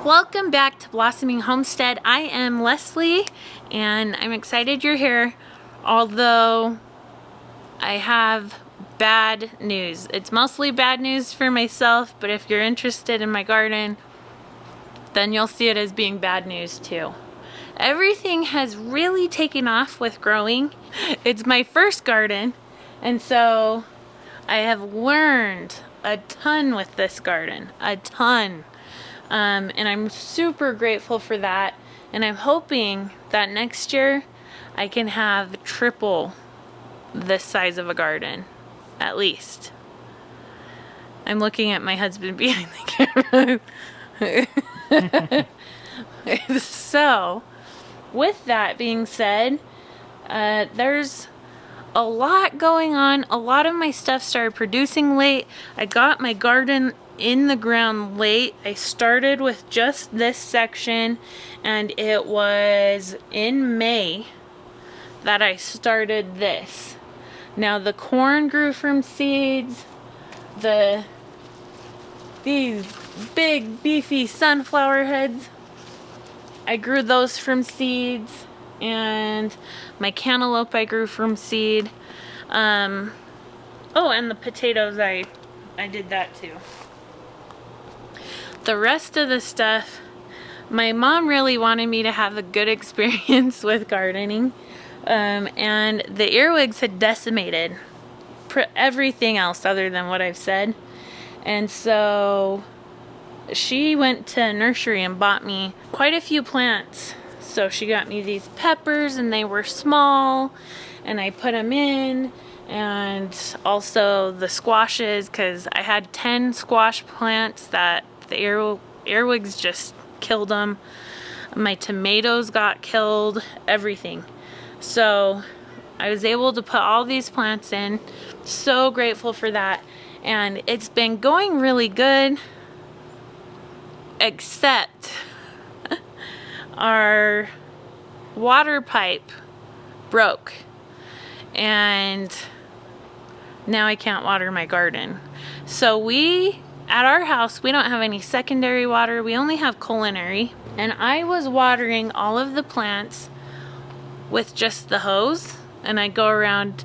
Welcome back to Blossoming Homestead. I am Leslie and I'm excited you're here, although I have bad news. It's mostly bad news for myself, but if you're interested in my garden, then you'll see it as being bad news too. Everything has really taken off with growing. It's my first garden, and so I have learned a ton with this garden, a ton. And I'm super grateful for that, and I'm hoping that next year I can have triple this size of a garden, at least. I'm looking at my husband behind the camera. So, with that being said, there's a lot going on. A lot of my stuff started producing late. I got my garden in the ground late. I started with just this section, and it was in May that I started this. Now the corn grew from seeds. These big beefy sunflower heads, I grew those from seeds, and my cantaloupe I grew from seed. Oh, and the potatoes I did that too. The rest of the stuff, my mom really wanted me to have a good experience with gardening, and the earwigs had decimated everything else other than what I've said, and so she went to a nursery and bought me quite a few plants. So she got me these peppers, and they were small, and I put them in, and also the squashes, because I had 10 squash plants that the earwigs just killed them. My tomatoes got killed, everything. So I was able to put all these plants in. So grateful for that. And it's been going really good, except our water pipe broke. And now I can't water my garden. So at our house, we don't have any secondary water. We only have culinary. And I was watering all of the plants with just the hose. And I go around,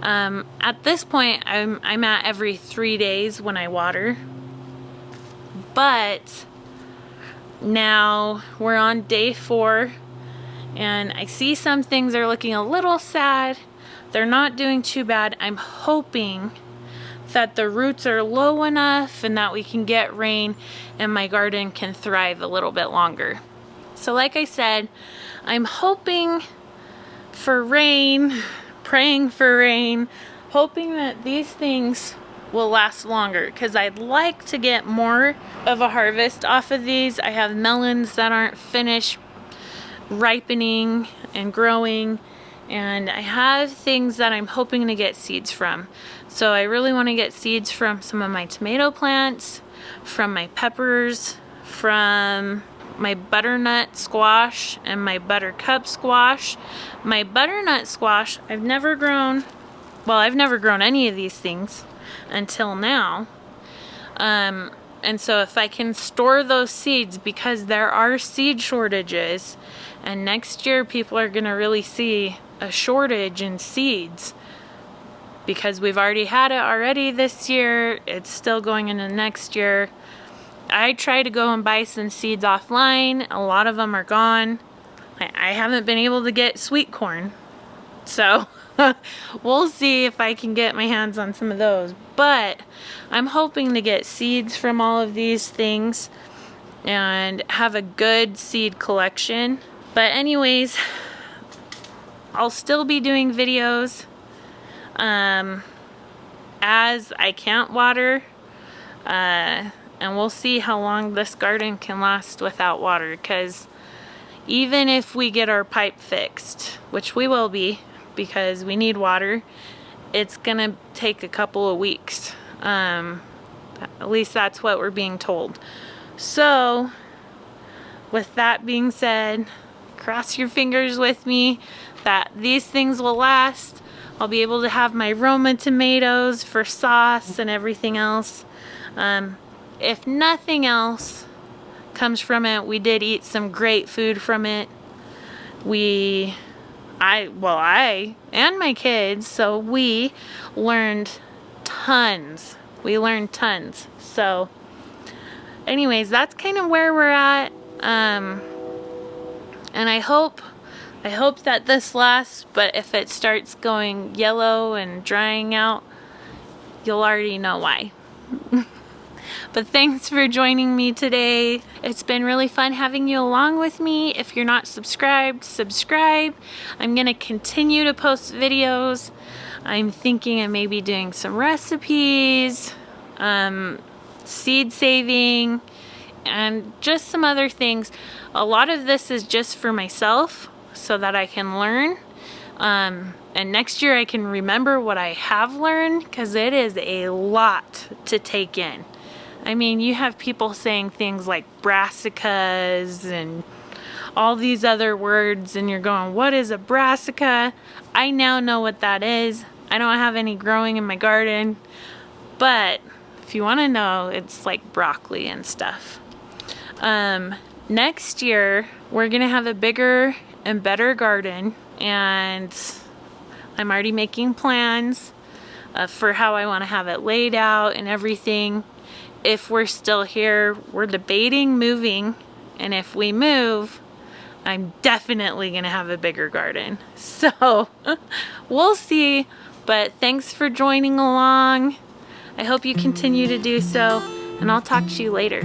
at this point, I'm at every 3 days when I water. But now we're on day 4. And I see some things are looking a little sad. They're not doing too bad. I'm hoping that the roots are low enough and that we can get rain and my garden can thrive a little bit longer. So like I said, I'm hoping for rain, praying for rain, hoping that these things will last longer, because I'd like to get more of a harvest off of these. I have melons that aren't finished ripening and growing, and I have things that I'm hoping to get seeds from. So I really want to get seeds from some of my tomato plants, from my peppers, from my butternut squash and my buttercup squash. My butternut squash, I've never grown any of these things until now. And so if I can store those seeds, because there are seed shortages, and next year people are going to really see a shortage in seeds, because we've already had it already this year. It's still going into next year. I try to go and buy some seeds offline. A lot of them are gone. I haven't been able to get sweet corn. So we'll see if I can get my hands on some of those. But I'm hoping to get seeds from all of these things and have a good seed collection. But anyways, I'll still be doing videos as I can't water, and we'll see how long this garden can last without water, because even if we get our pipe fixed, which we will be because we need water, it's gonna take a couple of weeks. At least that's what we're being told. So with that being said, cross your fingers with me that these things will last. I'll be able to have my Roma tomatoes for sauce and everything else. If nothing else, comes from it. We did eat some great food from it. I and my kids, so we learned tons. So anyways, that's kind of where we're at. And I hope that this lasts, but if it starts going yellow and drying out, you'll already know why. But thanks for joining me today. It's been really fun having you along with me. If you're not subscribed, subscribe. I'm gonna continue to post videos. I'm thinking of maybe doing some recipes, seed saving, and just some other things. A lot of this is just for myself so that I can learn. And next year I can remember what I have learned, because it is a lot to take in. I mean, you have people saying things like brassicas and all these other words, and you're going, what is a brassica? I now know what that is. I don't have any growing in my garden, but if you want to know, it's like broccoli and stuff. Next year, we're going to have a bigger and better garden, and I'm already making plans for how I want to have it laid out and everything. If we're still here, we're debating moving, and if we move, I'm definitely gonna have a bigger garden. So we'll see, but thanks for joining along. I hope you continue to do so, and I'll talk to you later.